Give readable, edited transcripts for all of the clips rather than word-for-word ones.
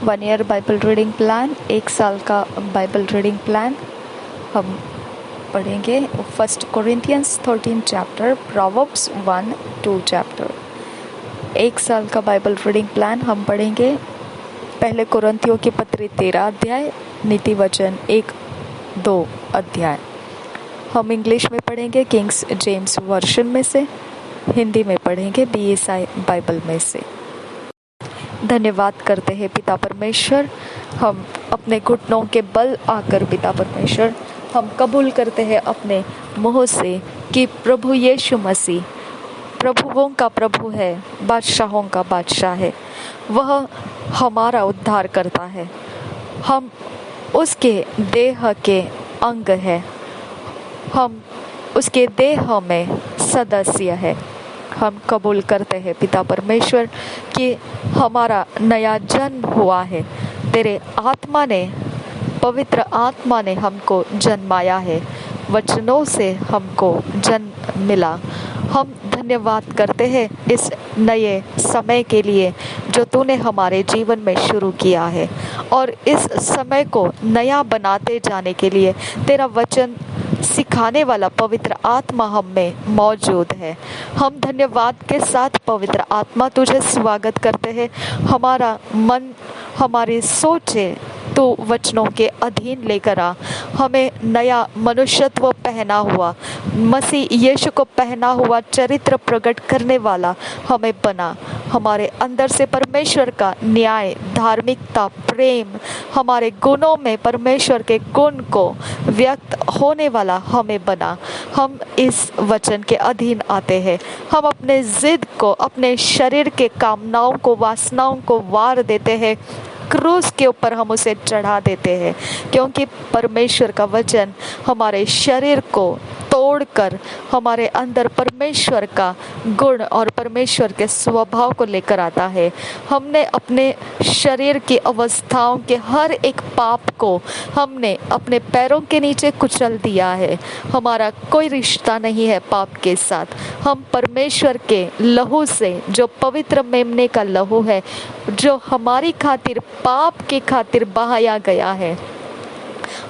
1 year Bible reading plan, 1 साल का Bible reading plan. हम पढ़ेंगे 1 कोरिंथियंस 13 चैप्टर, प्रोवर्ब्स 1-2 चैप्टर। 1 साल का बाइबल रीडिंग प्लान हम पढ़ेंगे पहले कोरिन्थियों की पत्री 13 अध्याय, नीति वचन 1-2 अध्याय। हम इंग्लिश में पढ़ेंगे किंग्स जेम्स वर्जन में से, हिंदी में पढ़ेंगे BSI बाइबल में से। धन्यवाद करते हैं पिता परमेश्वर, हम अपने घुटनों के बल आकर पिता परमेश्वर हम कबूल करते हैं अपने मुंह से कि प्रभु यीशु मसीह प्रभुओं का प्रभु है, बादशाहों का बादशाह है। वह हमारा उद्धार करता है, हम उसके देह के अंग हैं, हम उसके देह में सदस्य है। हम कबूल करते हैं पिता परमेश्वर कि हमारा नया जन्म हुआ है, तेरे आत्मा ने, पवित्र आत्मा ने हमको जन्माया है, वचनों से हमको जन्म मिला। हम धन्यवाद करते हैं इस नए समय के लिए जो तूने हमारे जीवन में शुरू किया है, और इस समय को नया बनाते जाने के लिए तेरा वचन सिखाने वाला पवित्र आत्मा हम में मौजूद है। हम धन्यवाद के साथ पवित्र आत्मा तुझे स्वागत करते हैं। हमारा मन, हमारी सोचे तू वचनों के अधीन लेकर आ। हमें नया मनुष्यत्व पहना हुआ, मसीह यीशु को पहना हुआ चरित्र प्रकट करने वाला हमें बना। हमारे अंदर से परमेश्वर का न्याय, धार्मिकता, प्रेम, हमारे गुणों में परमेश्वर के गुण को व्यक्त होने वाला हमें बना। हम इस वचन के अधीन आते हैं। हम अपने जिद को, अपने शरीर के कामनाओं को, वासनाओं को वार देते हैं, क्रूस के ऊपर हम उसे चढ़ा देते हैं, क्योंकि परमेश्वर का वचन हमारे शरीर को तोड़कर हमारे अंदर परमेश्वर का गुण और परमेश्वर के स्वभाव को लेकर आता है। हमने अपने शरीर की अवस्थाओं के हर एक पाप को हमने अपने पैरों के नीचे कुचल दिया है। हमारा कोई रिश्ता नहीं है पाप के साथ। हम परमेश्वर के लहू से, जो पवित्र मेमने का लहू है, जो हमारी खातिर, पाप के खातिर बहाया गया है,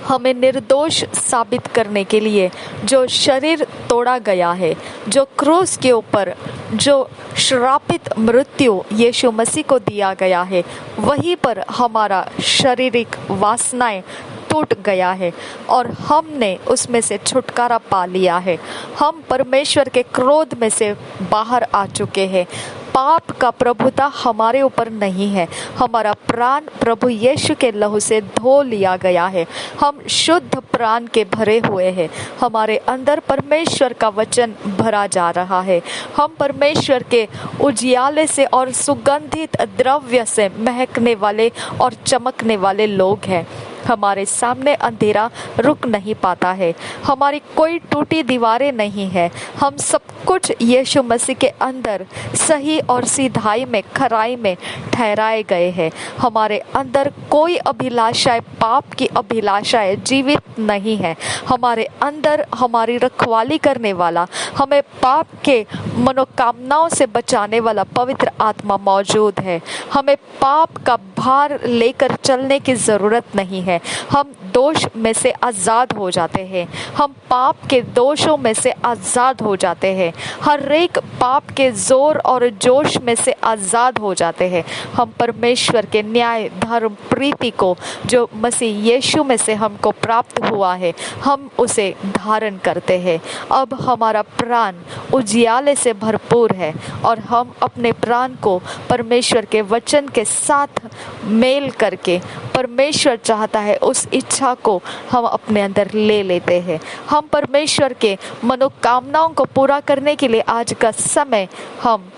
हमें निर्दोष साबित करने के लिए जो शरीर तोड़ा गया है, जो क्रूस के ऊपर जो श्रापित मृत्यु यीशु मसीह को दिया गया है, वहीं पर हमारा शारीरिक वासनाएं टूट गया है और हमने उसमें से छुटकारा पा लिया है। हम परमेश्वर के क्रोध में से बाहर आ चुके हैं। पाप का प्रभुता हमारे ऊपर नहीं है। हमारा प्राण प्रभु यीशु के लहू से धो लिया गया है। हम शुद्ध प्राण के भरे हुए हैं। हमारे अंदर परमेश्वर का वचन भरा जा रहा है। हम परमेश्वर के उजियाले से और सुगंधित द्रव्य से महकने वाले और चमकने वाले लोग हैं। हमारे सामने अंधेरा रुक नहीं पाता है। हमारी कोई टूटी दीवारें नहीं है। हम सब कुछ यीशु मसीह के अंदर सही और सीधाई में, खराई में ठहराए गए हैं। हमारे अंदर कोई अभिलाषाएं, पाप की अभिलाषाएं जीवित नहीं है। हमारे अंदर हमारी रखवाली करने वाला, हमें पाप के मनोकामनाओं से बचाने वाला पवित्र आत्मा मौजूद है। हमें पाप का भार लेकर चलने की जरूरत नहीं है। हम दोष में से आजाद हो जाते हैं। हम पाप के दोषों में से आजाद हो जाते हैं। हर एक पाप के जोर और जोश में से आजाद हो जाते हैं। हम परमेश्वर के न्याय, धर्म, प्रीति को जो मसीह यीशु में से हमको प्राप्त हुआ है, हम उसे धारण करते हैं। अब हमारा प्राण उजियाले से भरपूर है और हम अपने प्राण को परमेश्वर के वचन के साथ मेल करके, परमेश्वर चाहता है उस इच्छा को हम अपने अंदर ले लेते हैं। हम परमेश्वर के मनोकामनाओं को पूरा करने के लिए आज का समय हम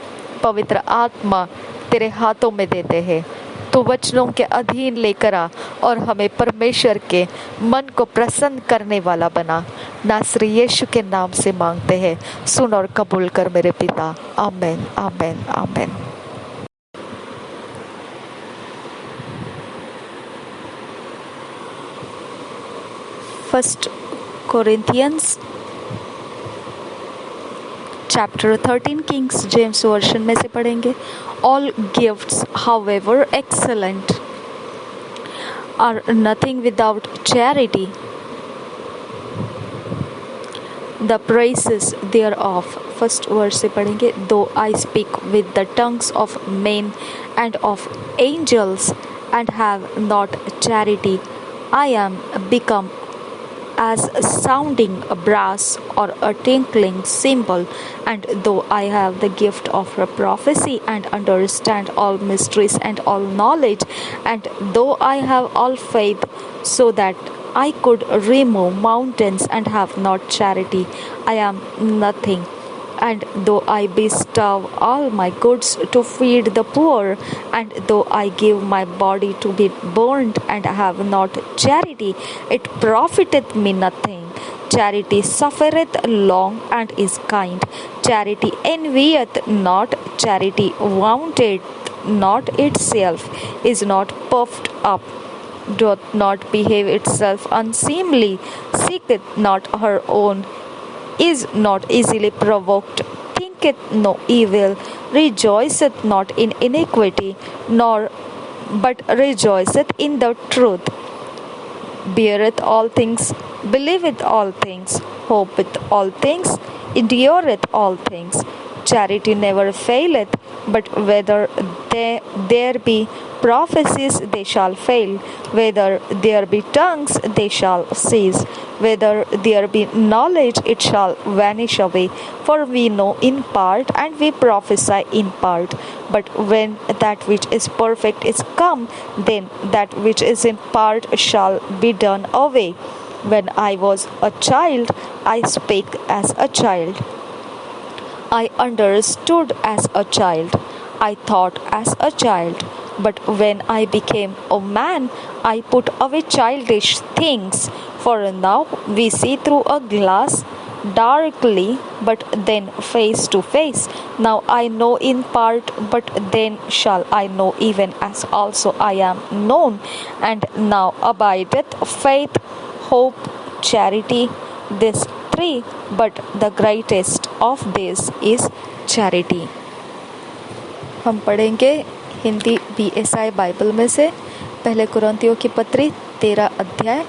पवित्र आत्मा तेरे हाथों में देते हैं। तो वचनों के अधीन लेकर आ और हमें परमेश्वर के मन को प्रसन्न करने वाला बना। नासरी यीशु के नाम से मांगते हैं, सुन और कबूल कर मेरे पिता। आमीन, आमीन, आमीन। 1 Corinthians chapter 13 Kings James version में से पढ़ेंगे। All gifts however excellent are nothing without charity. The praises thereof. First word से पढ़ेंगे. Though I speak with the tongues of men and of angels and have not charity, I am become as sounding a brass or a tinkling cymbal. And though I have the gift of prophecy and understand all mysteries and all knowledge, and though I have all faith so that I could remove mountains and have not charity, I am nothing. And though I bestow all my goods to feed the poor, and though I give my body to be burned and have not charity, it profiteth me nothing. Charity suffereth long and is kind. Charity envieth not. Charity vaunteth not itself, is not puffed up, doth not behave itself unseemly, seeketh not her own, is not easily provoked, thinketh no evil, rejoiceth not in iniquity, nor but rejoiceth in the truth, beareth all things, believeth all things, hopeth all things, endureth all things. Charity never faileth, but whether there be prophecies, they shall fail. Whether there be tongues, they shall cease. Whether there be knowledge, it shall vanish away. For we know in part, and we prophesy in part. But when that which is perfect is come, then that which is in part shall be done away. When I was a child, I spake as a child. I understood as a child. I thought as a child. But when I became a man, I put away childish things. For now we see through a glass darkly, but then face to face. Now I know in part, but then shall I know even as also I am known. And now abideth faith, hope, charity, these three, but the greatest of these is charity. हम पढ़ेंगे Hindi BSI Bible में से पहले कुरिन्थियों की पत्री 13 अध्याय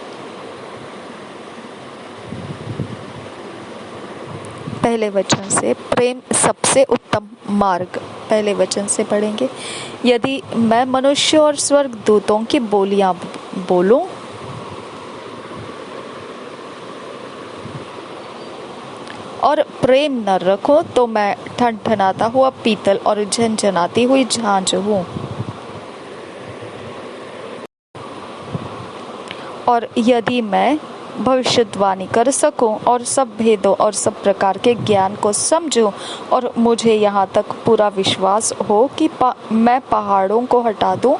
पहले वचन से. प्रेम सबसे उत्तम मार्ग. पहले वचन से पढ़ेंगे. यदि मैं मनुष्य और स्वर्गदूतों की बोलियां बोलूं और प्रेम न रखूं तो मैं ठनठनाता हुआ पीतल और झनझनाती हुई झांझ हूं. और यदि मैं भविष्यवाणी कर सकूं और सब भेदों और सब प्रकार के ज्ञान को समझूं और मुझे यहाँ तक पूरा विश्वास हो कि मैं पहाड़ों को हटा दूं,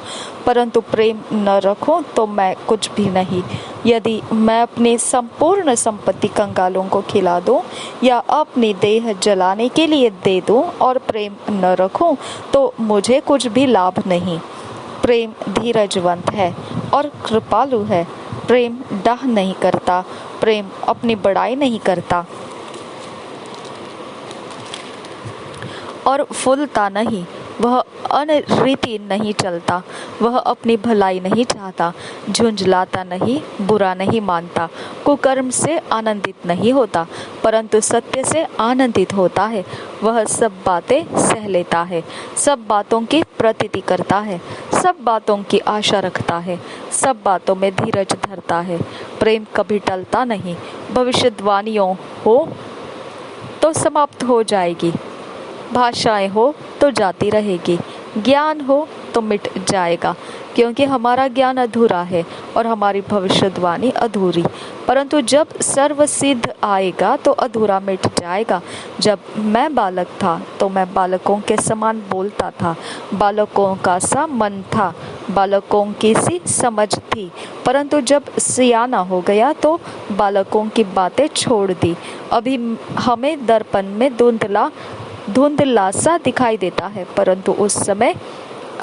परंतु प्रेम न रखूं तो मैं कुछ भी नहीं. यदि मैं अपनी संपूर्ण संपत्ति कंगालों को खिला दूं या अपनी देह जलाने के लिए दे दूं और प्रेम न रखूं तो मुझे कुछ भी लाभ नहीं. प्रेम धीरजवंत है और कृपालु है. प्रेम डाह नहीं करता. प्रेम अपनी बड़ाई नहीं करता और फूलता नहीं. वह अनरीति नहीं चलता. वह अपनी भलाई नहीं चाहता. झुंझलाता नहीं, बुरा नहीं मानता, कुकर्म से आनंदित नहीं होता, परंतु सत्य से आनंदित होता है. वह सब बातें सह लेता है, सब बातों की प्रतीति करता है, सब बातों की आशा रखता है, सब बातों में धीरज धरता है. प्रेम कभी टलता नहीं. भविष्यवाणियों हो तो समाप्त हो जाएगी, भाषाएं हो तो जाती रहेगी, ज्ञान हो तो मिट जाएगा, क्योंकि हमारा ज्ञान अधूरा है और हमारी भविष्यवाणी अधूरी. परंतु जब सर्वसिद्ध आएगा तो अधूरा मिट जाएगा. जब मैं बालक था तो मैं बालकों के समान बोलता था, बालकों का सा मन था, बालकों की सी समझ थी. परंतु जब सियाना हो गया तो बालकों की बातें छोड़ दी. अभी हमें दर्पण में धुंधला सा दिखाई देता है, परंतु उस समय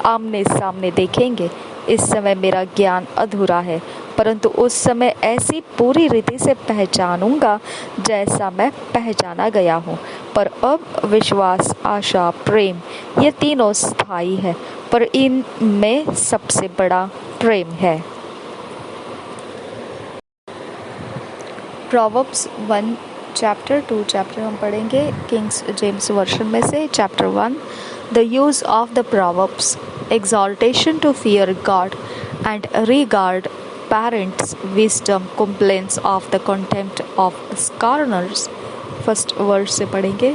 आमने सामने देखेंगे. इस समय मेरा ज्ञान अधूरा है, परंतु उस समय ऐसी पूरी रीति से पहचानूंगा जैसा मैं पहचाना गया हूँ. पर अब विश्वास, आशा, प्रेम ये तीनों स्थायी है, पर इनमें सबसे बड़ा प्रेम है. प्रोवर्ब्स 1 चैप्टर 2 चैप्टर हम पढ़ेंगे किंग्स जेम्स वर्शन में से। Chapter 1 the use of the proverbs exhortation to fear God and regard parents' wisdom, complaints of the contempt of scorners. First verse से पढ़ेंगे।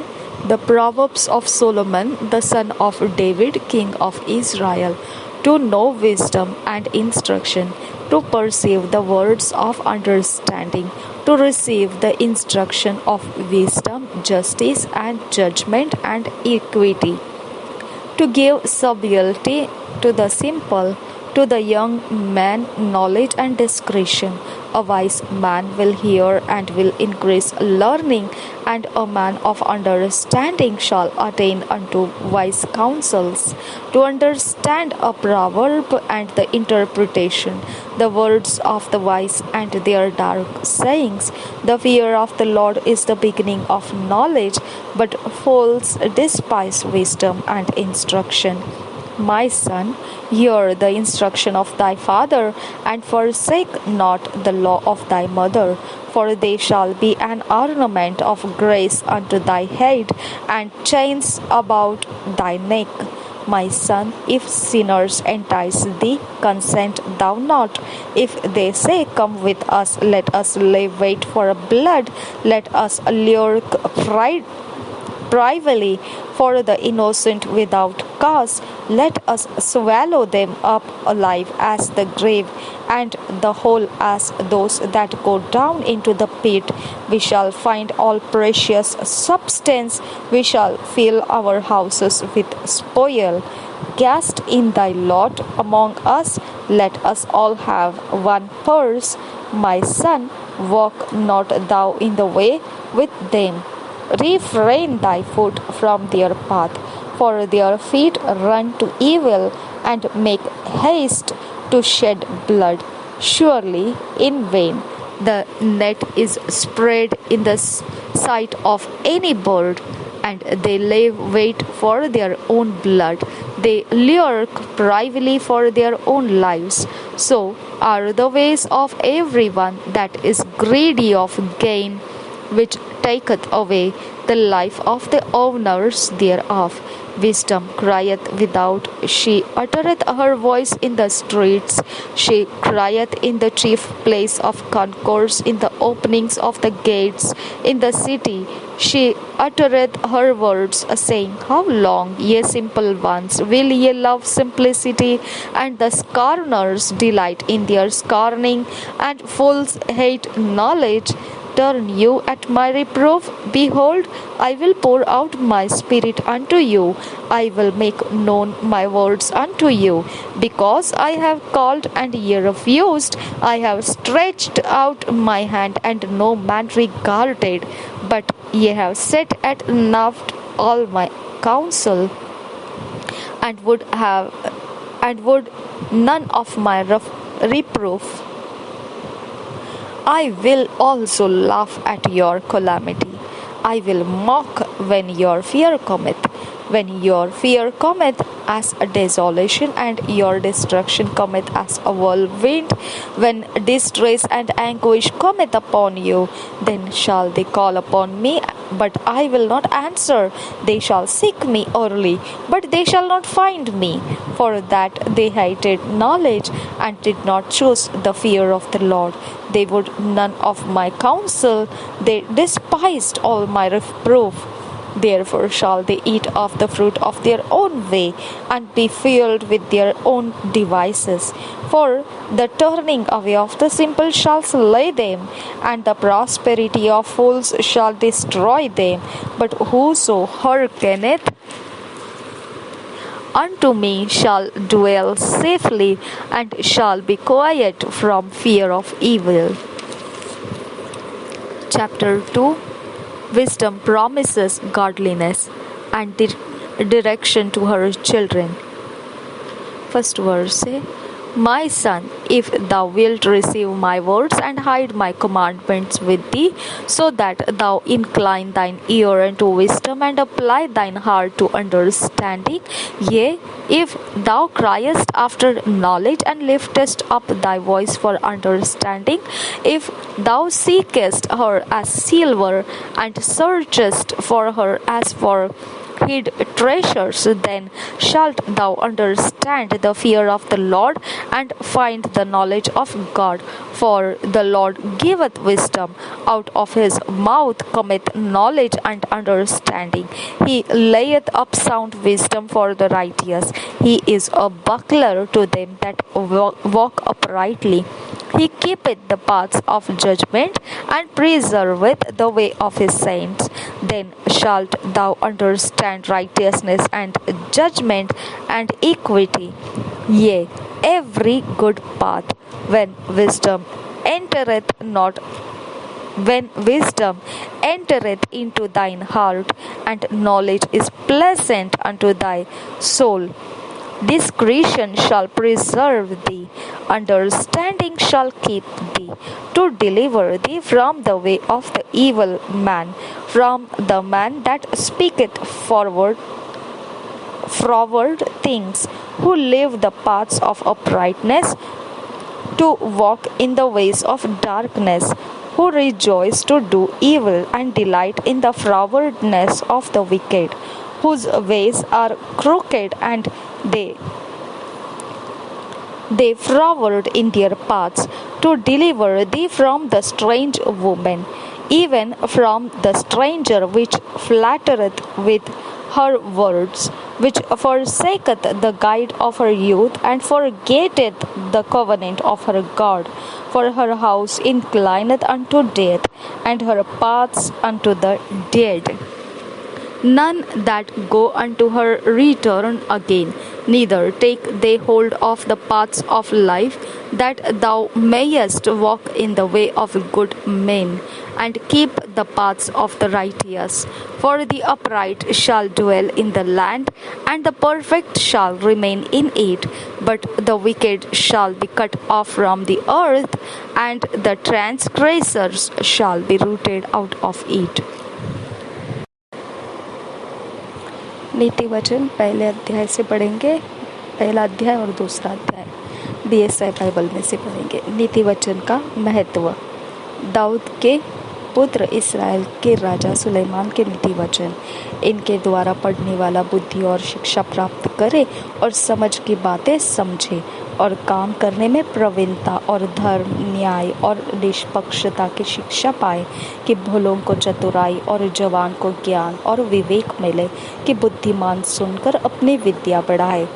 The Proverbs of Solomon, the son of David, king of Israel, to know wisdom and instruction, to perceive the words of understanding, to receive the instruction of wisdom, justice and judgment and equity, to give subtlety to the simple, to the young man knowledge and discretion. A wise man will hear and will increase learning, and a man of understanding shall attain unto wise counsels. To understand a proverb and the interpretation, the words of the wise and their dark sayings. The fear of the Lord is the beginning of knowledge, but fools despise wisdom and instruction. My son, hear the instruction of thy father, and forsake not the law of thy mother, for they shall be an ornament of grace unto thy head, and chains about thy neck. My son, if sinners entice thee, consent thou not. If they say, Come with us, let us lay wait for blood, let us lure privily for the innocent without cause. Let us swallow them up alive as the grave, and the whole as those that go down into the pit. We shall find all precious substance. We shall fill our houses with spoil. Cast in thy lot among us. Let us all have one purse. My son, walk not thou in the way with them. Refrain thy foot from their path, for their feet run to evil, and make haste to shed blood. Surely in vain the net is spread in the sight of any bird, and they lay wait for their own blood. They lurk privately for their own lives. So are the ways of everyone that is greedy of gain, which taketh away the life of the owners thereof. Wisdom crieth without, she uttereth her voice in the streets. She crieth in the chief place of concourse, in the openings of the gates, in the city. She uttereth her words, saying, How long, ye simple ones, will ye love simplicity? And the scorners delight in their scorning, and fools hate knowledge. Turn you at my reproof. Behold, I will pour out my spirit unto you. I will make known my words unto you. Because I have called and ye refused, I have stretched out my hand and no man regarded. But ye have set at naught all my counsel, and would none of my reproof. I will also laugh at your calamity. I will mock when your fear cometh. When your fear cometh as a desolation, and your destruction cometh as a whirlwind, when distress and anguish cometh upon you, then shall they call upon me, but I will not answer. They shall seek me early, but they shall not find me, for that they hated knowledge, and did not choose the fear of the Lord. They would none of my counsel, they despised all my reproof. Therefore shall they eat of the fruit of their own way, and be filled with their own devices. For the turning away of the simple shall slay them, and the prosperity of fools shall destroy them. But whoso hearkeneth unto me shall dwell safely, and shall be quiet from fear of evil. Chapter 2 Wisdom promises godliness and direction to her children. First verse say, My son, if thou wilt receive my words and hide my commandments with thee, so that thou incline thine ear unto wisdom and apply thine heart to understanding. Yea, if thou criest after knowledge and liftest up thy voice for understanding, if thou seekest her as silver and searchest for her as for hid treasures, then shalt thou understand the fear of the Lord and find the knowledge of God. For the Lord giveth wisdom, out of his mouth cometh knowledge and understanding. He layeth up sound wisdom for the righteous. He is a buckler to them that walk uprightly. He keepeth the paths of judgment and preserveth the way of his saints. Then shalt thou understand righteousness and judgment and equity, yea, every good path. When wisdom entereth into thine heart, and knowledge is pleasant unto thy soul, discretion shall preserve thee, understanding shall keep thee, to deliver thee from the way of the evil man, from the man that speaketh froward things, who live the paths of uprightness, to walk in the ways of darkness, who rejoice to do evil and delight in the frowardness of the wicked, whose ways are crooked and they froward in their paths, to deliver thee from the strange woman, even from the stranger which flattereth with her words, which forsaketh the guide of her youth, and forgetteth the covenant of her God. For her house inclineth unto death, and her paths unto the dead. None that go unto her return again, neither take they hold of the paths of life, that thou mayest walk in the way of good men, and keep the paths of the righteous. For the upright shall dwell in the land, and the perfect shall remain in it. But the wicked shall be cut off from the earth, and the transgressors shall be rooted out of it. नीति वचन पहले अध्याय से पढ़ेंगे, पहला अध्याय और दूसरा अध्याय BSI बाइबल में से पढ़ेंगे। नीति वचन का महत्व। दाऊद के पुत्र इस्राएल के राजा सुलेमान के नीति वचन। इनके द्वारा पढ़ने वाला बुद्धि और शिक्षा प्राप्त करे और समझ की बातें समझे और काम करने में प्रवीणता और धर्म, न्याय और निष्पक्षता की शिक्षा पाए, कि भोलों को चतुराई और जवान को ज्ञान और विवेक मिले, कि बुद्धिमान सुनकर अपनी विद्या बढ़ाए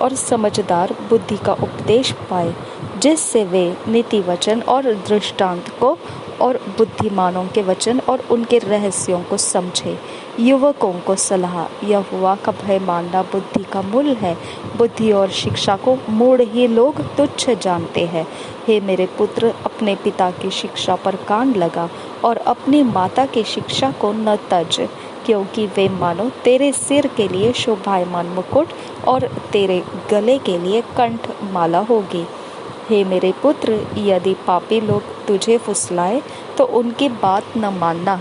और समझदार बुद्धि का उपदेश पाए, जिससे वे नीति वचन और दृष्टांत को और बुद्धिमानों के वचन और उनके रहस्यों को समझे। युवकों को सलाह, यहोवा का भय मानना बुद्धि का मूल है। बुद्धि और शिक्षा को मूढ़ ही लोग तुच्छ जानते हैं। हे मेरे पुत्र, अपने पिता की शिक्षा पर कान लगा और अपनी माता की शिक्षा को न तज, क्योंकि वे मानो तेरे सिर के लिए शोभायमान मुकुट और तेरे गले के लिए कंठ माला होगी। हे मेरे पुत्र, यदि पापी लोग तुझे फुसलाए तो उनकी बात न मानना।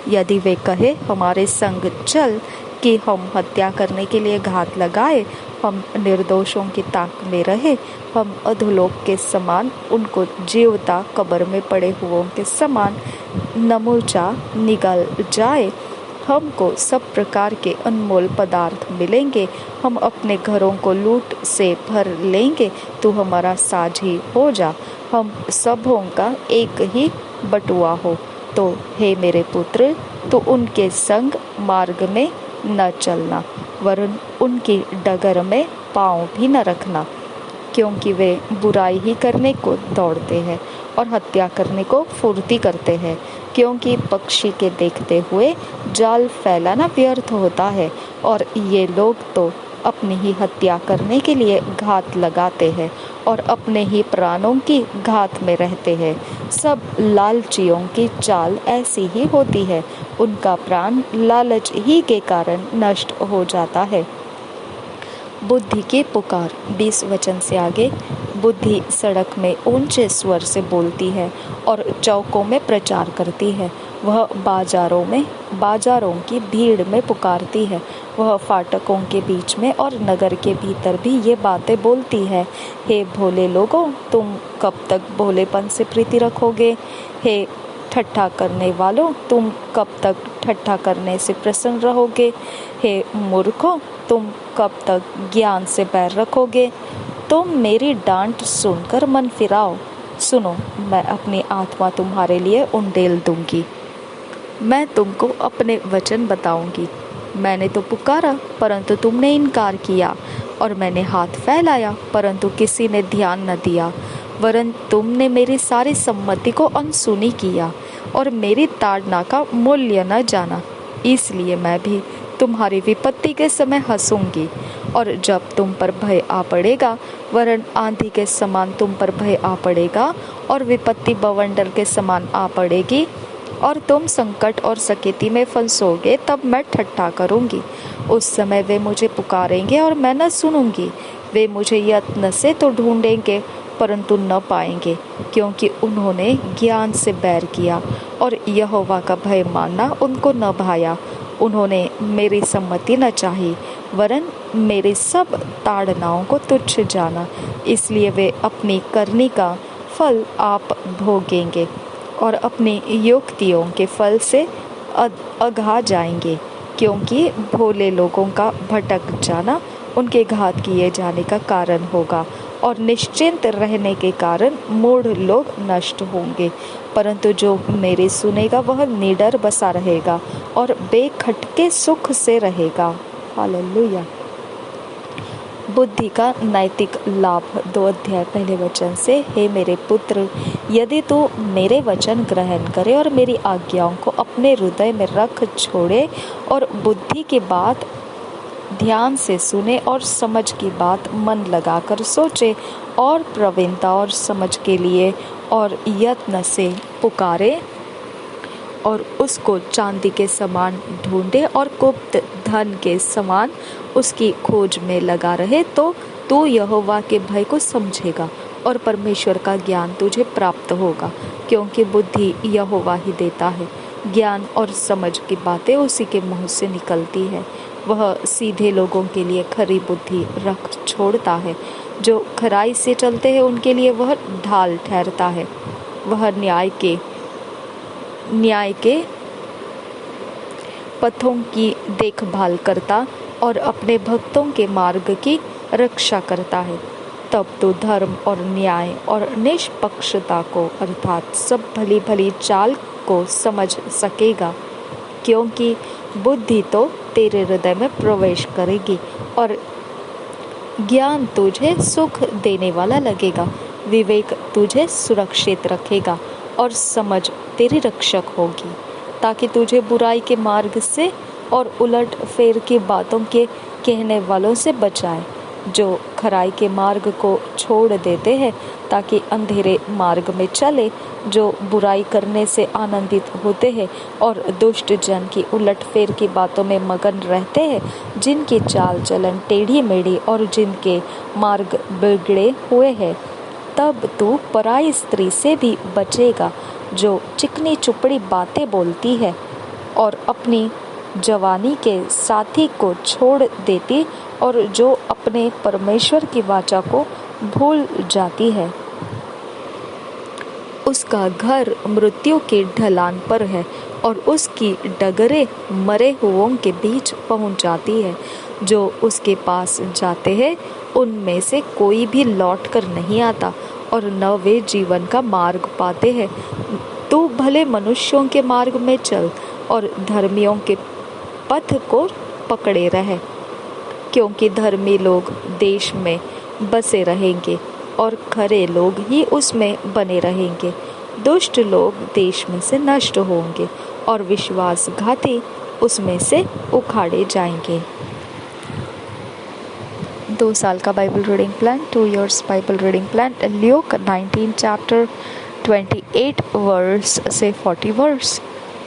यदि वे कहे हमारे संग चल, कि हम हत्या करने के लिए घात लगाए, हम निर्दोषों की ताक में रहे, हम अधोलोक के समान, उनको जीवता कब्र में पड़े हुओं के समान नमूचा निगल जाए। हमको सब प्रकार के अनमोल पदार्थ मिलेंगे, हम अपने घरों को लूट से भर लेंगे। तू हमारा साझी हो जा, हम सबों का एक ही बटुआ हो। तो हे मेरे पुत्र, तू उनके संग मार्ग में न चलना, वरन उनकी डगर में पाँव भी न रखना, क्योंकि वे बुराई ही करने को दौड़ते हैं और हत्या करने को फुर्ती करते हैं। क्योंकि पक्षी के देखते हुए जाल फैलाना व्यर्थ होता है, और ये लोग तो अपनी ही हत्या करने के लिए घात लगाते हैं और अपने ही प्राणों की घात में रहते हैं। सब लालचियों की चाल ऐसी ही होती है, उनका प्राण लालच ही के कारण नष्ट हो जाता है। बुद्धि की पुकार 20 वचन से आगे। बुद्धि सड़क में ऊंचे स्वर से बोलती है और चौकों में प्रचार करती है। वह बाजारों की भीड़ में पुकारती है। वह फाटकों के बीच में और नगर के भीतर भी ये बातें बोलती है। हे भोले लोगों, तुम कब तक भोलेपन से प्रीति रखोगे? हे ठट्ठा करने वालों, तुम कब तक ठट्ठा करने से प्रसन्न रहोगे? हे मूर्खों, तुम कब तक ज्ञान से बैर रखोगे? तुम मेरी डांट सुनकर मन फिराओ। सुनो, मैं अपनी आत्मा तुम्हारे लिए उंडेल दूंगी। मैं तुमको अपने वचन बताऊंगी। मैंने तो पुकारा परंतु तुमने इनकार किया, और मैंने हाथ फैलाया परंतु किसी ने ध्यान न दिया। वरन तुमने मेरी सारी सम्मति को अनसुनी किया और मेरी ताड़ना का मूल्य न जाना। इसलिए मैं भी तुम्हारी विपत्ति के समय हंसूंगी, और जब तुम पर भय आ पड़ेगा, वरन आंधी के समान तुम पर भय आ पड़ेगा और विपत्ति बवंडर के समान आ पड़ेगी, और तुम संकट और सकेती में फंसोगे, तब मैं ठट्ठा करूंगी। उस समय वे मुझे पुकारेंगे और मैं न सुनूंगी। वे मुझे यत्न से तो ढूंढेंगे परंतु न पाएंगे, क्योंकि उन्होंने ज्ञान से बैर किया और यहोवा का भय मानना उनको न भाया। उन्होंने मेरी सम्मति न चाही, वरन मेरी सब ताड़नाओं को तुच्छ जाना। इसलिए वे अपनी करनी का फल आप भोगेंगे और अपनी युक्तियों के फल से अघा जाएंगे, क्योंकि भोले लोगों का भटक जाना उनके घात किए जाने का कारण होगा, और निश्चिंत रहने के कारण मूढ़ लोग नष्ट होंगे। परंतु जो मेरे सुनेगा वह निडर बसा रहेगा और बेखटके सुख से रहेगा। हालेलुया। बुद्धि का नैतिक लाभ 2 अध्याय पहले वचन से। हे मेरे पुत्र, यदि तू मेरे वचन ग्रहण करे और मेरी आज्ञाओं को अपने हृदय में रख छोड़े और बुद्धि की बात ध्यान से सुने और समझ की बात मन लगाकर सोचे और प्रवीणता और समझ के लिए और यत्न से पुकारे और उसको चांदी के समान ढूंढे और गुप्त धन के समान उसकी खोज में लगा रहे, तो तू यहोवा के भय को समझेगा और परमेश्वर का ज्ञान तुझे प्राप्त होगा, क्योंकि बुद्धि यहोवा ही देता है। ज्ञान और समझ की बातें उसी के मुंह से निकलती है। वह सीधे लोगों के लिए खरी बुद्धि रख छोड़ता है। जो खराई से चलते हैं उनके लिए वह ढाल ठहरता है। वह न्याय के पथों की देखभाल करता और अपने भक्तों के मार्ग की रक्षा करता है। तब तो धर्म और न्याय और निष्पक्षता को अर्थात सब भली भली चाल को समझ सकेगा, क्योंकि बुद्धि तो तेरे हृदय में प्रवेश करेगी और ज्ञान तुझे सुख देने वाला लगेगा। विवेक तुझे सुरक्षित रखेगा और समझ तेरी रक्षक होगी, ताकि तुझे बुराई के मार्ग से और उलट फेर की बातों के कहने वालों से बचाए, जो खराई के मार्ग को छोड़ देते हैं ताकि अंधेरे मार्ग में चले, जो बुराई करने से आनंदित होते हैं और दुष्ट जन की उलट फेर की बातों में मगन रहते हैं, जिनकी चाल चलन टेढ़ी मेढ़ी और जिनके मार्ग बिगड़े हुए हैं। तब तू पराई स्त्री से भी बचेगा, जो चिकनी चुपड़ी बातें बोलती है और अपनी जवानी के साथी को छोड़ देती और जो अपने परमेश्वर की वाचा को भूल जाती है। उसका घर मृत्यु की ढलान पर है और उसकी डगरें मरे हुओं के बीच पहुंच जाती है। जो उसके पास जाते हैं उनमें से कोई भी लौट कर नहीं आता और न वे जीवन का मार्ग पाते हैं। तू भले मनुष्यों के मार्ग में चल और धर्मियों के पथ को पकड़े रहे, क्योंकि धर्मी लोग देश में बसे रहेंगे और खरे लोग ही उसमें बने रहेंगे। दुष्ट लोग देश में से नष्ट होंगे और विश्वासघाती उसमें से उखाड़े जाएंगे। 2 साल का Bible reading plan, 2 years Bible reading plan. Luke 19 chapter 28 verse से 40 verse।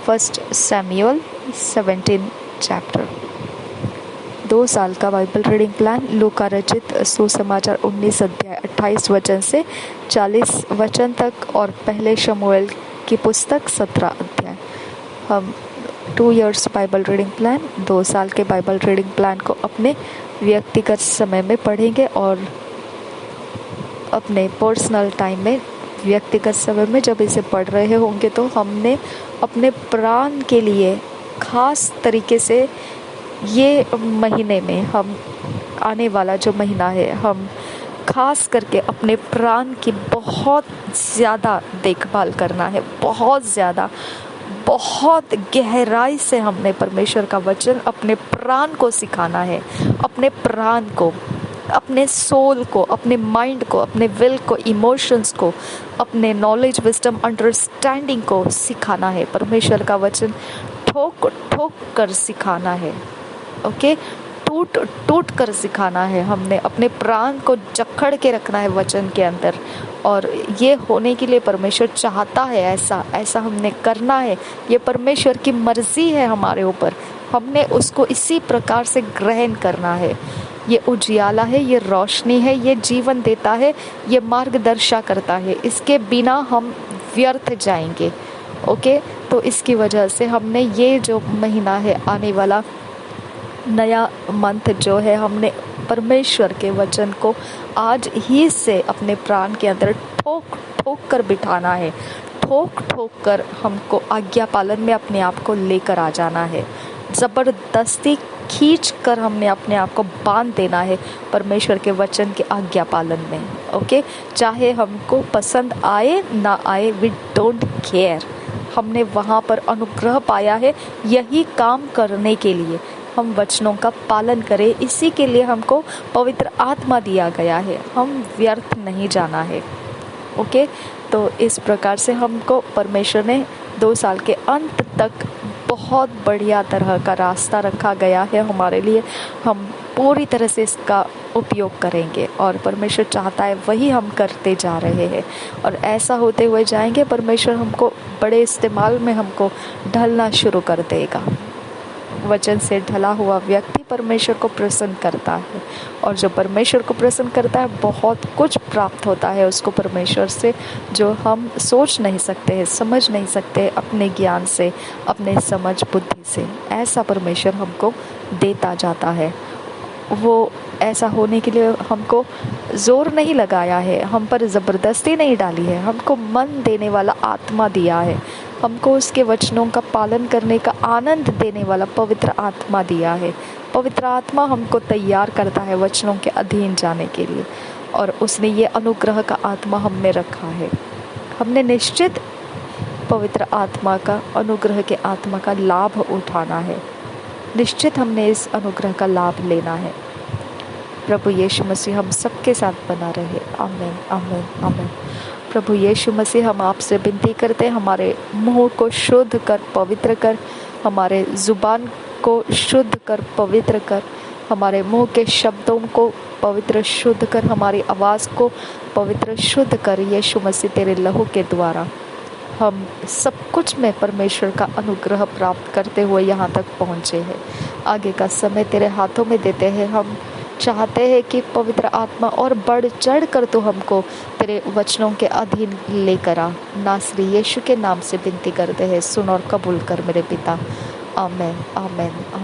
1 Samuel 17 chapter। 2 साल का बाइबल रीडिंग प्लान। लूका रचित सुसमाचार 19 अध्याय 28 वचन से 40 वचन तक और पहले शमूएल की पुस्तक 17 अध्याय। हम 2 इयर्स बाइबल रीडिंग प्लान, 2 साल के बाइबल रीडिंग प्लान को अपने व्यक्तिगत समय में पढ़ेंगे और अपने पर्सनल टाइम में, व्यक्तिगत समय में जब इसे पढ़ रहे होंगे तो हमने अपने प्राण के लिए खास तरीके से ये महीने में, हम आने वाला जो महीना है, हम खास करके अपने प्राण की बहुत ज़्यादा देखभाल करना है। बहुत ज़्यादा, बहुत गहराई से हमने परमेश्वर का वचन अपने प्राण को सिखाना है। अपने प्राण को, अपने सोल को, अपने माइंड को, अपने विल को, इमोशंस को, अपने नॉलेज, विजडम, अंडरस्टैंडिंग को सिखाना है। परमेश्वर का वचन ठोक ठोक कर सिखाना है। ओके, टूट टूट कर सिखाना है। हमने अपने प्राण को जकड़ के रखना है वचन के अंदर, और ये होने के लिए परमेश्वर चाहता है ऐसा हमने करना है। ये परमेश्वर की मर्जी है हमारे ऊपर, हमने उसको इसी प्रकार से ग्रहण करना है। ये उजियाला है, ये रोशनी है, ये जीवन देता है, ये मार्गदर्शन करता है। इसके बिना हम व्यर्थ जाएंगे। ओके, तो इसकी वजह से हमने ये जो महीना है, आने वाला नया मंथ जो है, हमने परमेश्वर के वचन को आज ही से अपने प्राण के अंदर ठोक ठोक कर बिठाना है। ठोक ठोक कर हमको आज्ञा पालन में अपने आप को लेकर आ जाना है। ज़बरदस्ती खींच कर हमने अपने आप को बांध देना है परमेश्वर के वचन के आज्ञा पालन में। ओके, चाहे हमको पसंद आए ना आए, वी डोंट केयर। हमने वहाँ पर अनुग्रह पाया है यही काम करने के लिए, हम वचनों का पालन करें। इसी के लिए हमको पवित्र आत्मा दिया गया है, हम व्यर्थ नहीं जाना है। ओके, तो इस प्रकार से हमको परमेश्वर ने 2 साल के अंत तक बहुत बढ़िया तरह का रास्ता रखा गया है हमारे लिए। हम पूरी तरह से इसका उपयोग करेंगे और परमेश्वर चाहता है वही हम करते जा रहे हैं, और ऐसा होते हुए जाएंगे। परमेश्वर हमको बड़े इस्तेमाल में हमको ढलना शुरू कर देगा। वचन से ढला हुआ व्यक्ति परमेश्वर को प्रसन्न करता है, और जो परमेश्वर को प्रसन्न करता है बहुत कुछ प्राप्त होता है उसको परमेश्वर से, जो हम सोच नहीं सकते हैं, समझ नहीं सकते अपने ज्ञान से, अपने समझ बुद्धि से। ऐसा परमेश्वर हमको देता जाता है। वो ऐसा होने के लिए हमको जोर नहीं लगाया है, हम पर ज़बरदस्ती नहीं डाली है, हमको मन देने वाला आत्मा दिया है, हमको उसके वचनों का पालन करने का आनंद देने वाला पवित्र आत्मा दिया है। पवित्र आत्मा हमको तैयार करता है वचनों के अधीन जाने के लिए, और उसने ये अनुग्रह का आत्मा हम में रखा है। हमने निश्चित पवित्र आत्मा का, अनुग्रह के आत्मा का लाभ उठाना है। निश्चित हमने इस अनुग्रह का लाभ लेना है। प्रभु यीशु मसीह हम सबके साथ बना रहे। आमीन, आमीन, आमीन। प्रभु यीशु मसीह, हम आपसे विनती करते हैं, हमारे मुंह को शुद्ध कर, पवित्र कर, हमारे ज़ुबान को शुद्ध कर, पवित्र कर, हमारे मुंह के शब्दों को पवित्र शुद्ध कर, हमारी आवाज़ को पवित्र शुद्ध कर। यीशु मसीह, तेरे लहू के द्वारा हम सब कुछ में परमेश्वर का अनुग्रह प्राप्त करते हुए यहाँ तक पहुँचे हैं। आगे का समय तेरे हाथों में देते हैं। हम चाहते हैं कि पवित्र आत्मा और बढ़ चढ़ कर तो हमको तेरे वचनों के अधीन लेकर आ। नासरी यीशु के नाम से विनती करते हैं, सुन और कबूल कर मेरे पिता। आमीन, आमीन, आमीन।